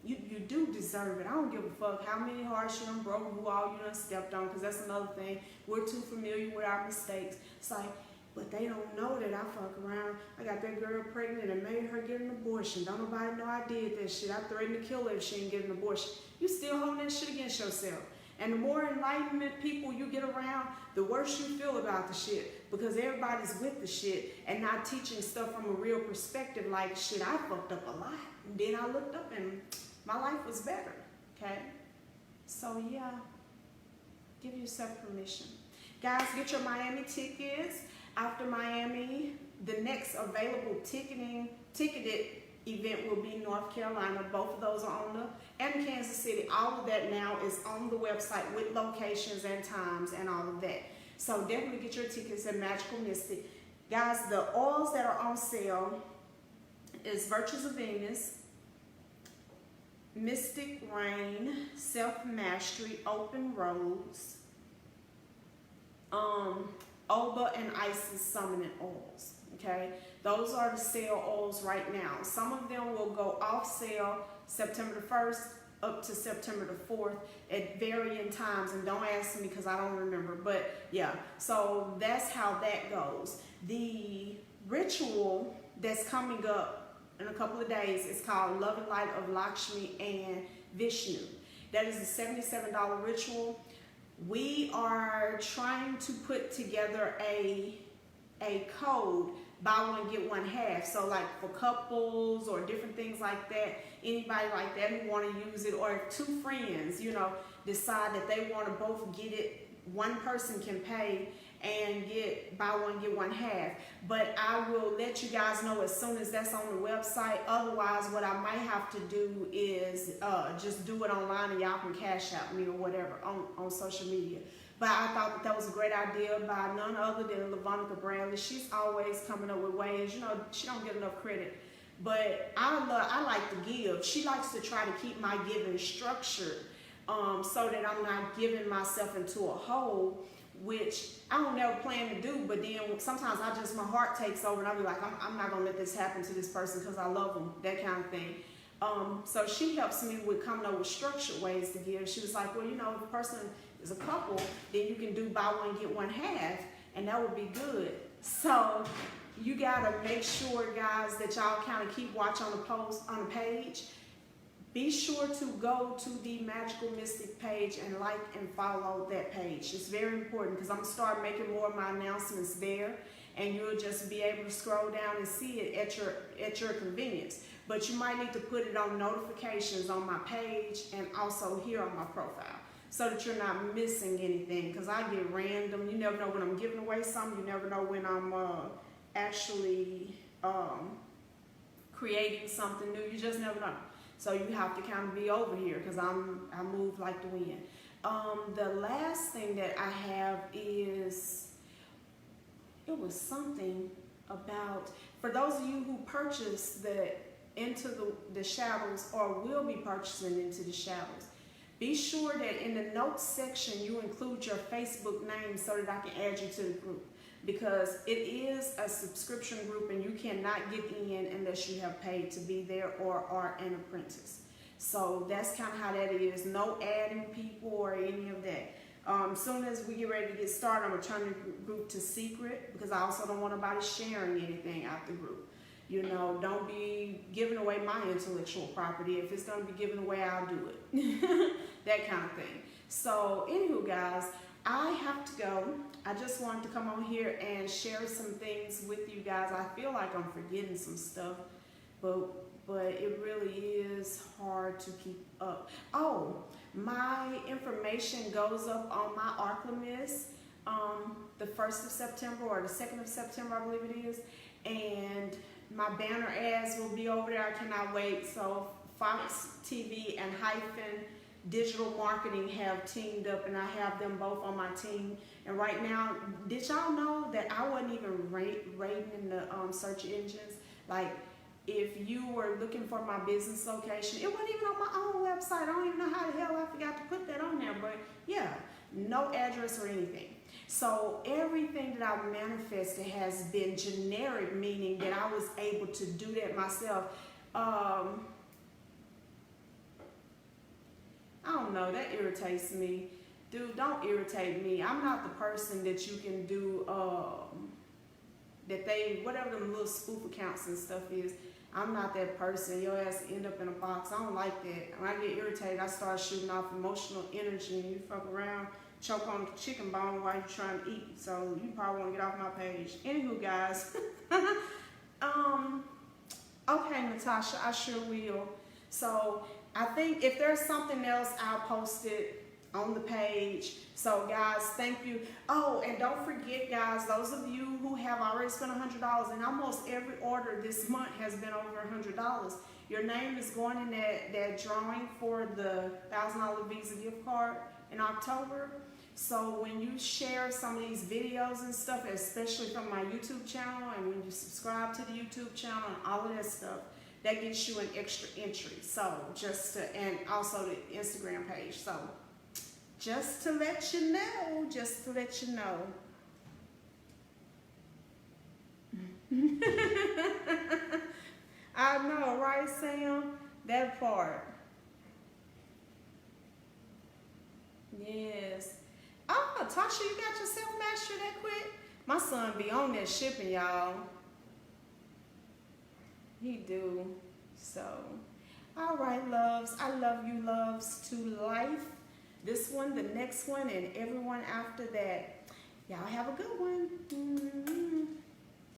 You do deserve it. I don't give a fuck how many hearts you done broken, who all you done stepped on, because that's another thing. We're too familiar with our mistakes. It's like, but they don't know that I fuck around. I got that girl pregnant and made her get an abortion. Don't nobody know I did that shit. I threatened to kill her if she didn't get an abortion. You still holding that shit against yourself. And the more enlightenment people you get around, the worse you feel about the shit, because everybody's with the shit and not teaching stuff from a real perspective. Like, shit, I fucked up a lot. And then I looked up and my life was better, okay? So yeah, give yourself permission. Guys, get your Miami tickets. After Miami, the next available ticketed event will be North Carolina. Both of those are on and Kansas City. All of that now is on the website with locations and times and all of that. So definitely get your tickets at Magical Mystic. Guys, the oils that are on sale is Virtues of Venus, Mystic Rain, Self Mastery, Open Rose, Oba and Isis Summoning Oils. Okay, those are the sale oils right now. Some of them will go off sale September the 1st up to September the 4th at varying times, and don't ask me because I don't remember, but yeah, so that's how that goes. The ritual that's coming up in a couple of days is called Love and Light of Lakshmi and Vishnu. That is a $77 ritual. We are trying to put together a code, buy one get one half. So like for couples or different things like that, anybody like that who want to use it, or if two friends, you know, decide that they want to both get it, one person can pay and get buy one get one half. But I will let you guys know as soon as that's on the website. Otherwise, what I might have to do is just do it online and y'all can cash out me or whatever on social media. But I thought that was a great idea by none other than Lavonica Bradley. She's always coming up with ways, you know, she don't get enough credit. But I like to give. She likes to try to keep my giving structured so that I'm not giving myself into a hole, which I don't never plan to do. But then sometimes my heart takes over and I'll be like, I'm not going to let this happen to this person because I love them, that kind of thing. So she helps me with coming up with structured ways to give. She was like, well, you know, if a person is a couple, then you can do buy one get one half, and that would be good. So you gotta make sure, guys, that y'all kind of keep watch on the post on the page. Be sure to go to the Magical Mystic page and like and follow that page. It's very important because I'm gonna start making more of my announcements there, and you'll just be able to scroll down and see it at your convenience. But you might need to put it on notifications on my page and also here on my profile, so that you're not missing anything, because I get random. You never know when I'm giving away something. You never know when I'm actually creating something new. You just never know. So you have to kind of be over here because I move like the wind. The last thing that I have is, it was something about, for those of you who purchased Into the Shadows or will be purchasing Into the Shadows, be sure that in the notes section you include your Facebook name so that I can add you to the group, because it is a subscription group and you cannot get in unless you have paid to be there or are an apprentice. So that's kind of how that is. No adding people or any of that. Soon as we get ready to get started, I'm gonna turn the group to secret because I also don't want nobody sharing anything out the group. You know, don't be giving away my intellectual property. If it's gonna be given away, I'll do it. That kind of thing. So, anywho, guys, I have to go. I just wanted to come on here and share some things with you guys. I feel like I'm forgetting some stuff, but it really is hard to keep up. Oh, my information goes up on my Arclimis the 1st of September or the 2nd of September, I believe it is. And my banner ads will be over there. I cannot wait. So Fox TV and Hyphen Digital Marketing have teamed up, and I have them both on my team. And right now, did y'all know that I wasn't even rating in the search engines? Like, if you were looking for my business location, it wasn't even on my own website. I don't even know how the hell I forgot to put that on there. But yeah, no address or anything. So everything that I've manifested has been generic, meaning that I was able to do that myself. I don't know, that irritates me. Dude, don't irritate me. I'm not the person that you can do, whatever them little spoof accounts and stuff is. I'm not that person. Your ass end up in a box. I don't like that. When I get irritated, I start shooting off emotional energy, and you fuck around, choke on the chicken bone while you're trying to eat. So you probably want to get off my page. Anywho, guys. Okay, Natasha, I sure will. So I think if there's something else, I'll post it on the page. So guys, thank you. Oh, and don't forget, guys, those of you who have already spent $100, and almost every order this month has been over $100, your name is going in that drawing for the $1,000 Visa gift card in October. So when you share some of these videos and stuff, especially from my YouTube channel, and when you subscribe to the YouTube channel and all of that stuff, that gets you an extra entry. So and also the Instagram page. So just to let you know, I know, right, Sam? That part. Yes. Oh, Tasha, you got yourself mastered that quick? My son be on that shipping, y'all. He do. So, all right, loves. I love you, loves, to life. This one, the next one, and everyone after that. Y'all have a good one.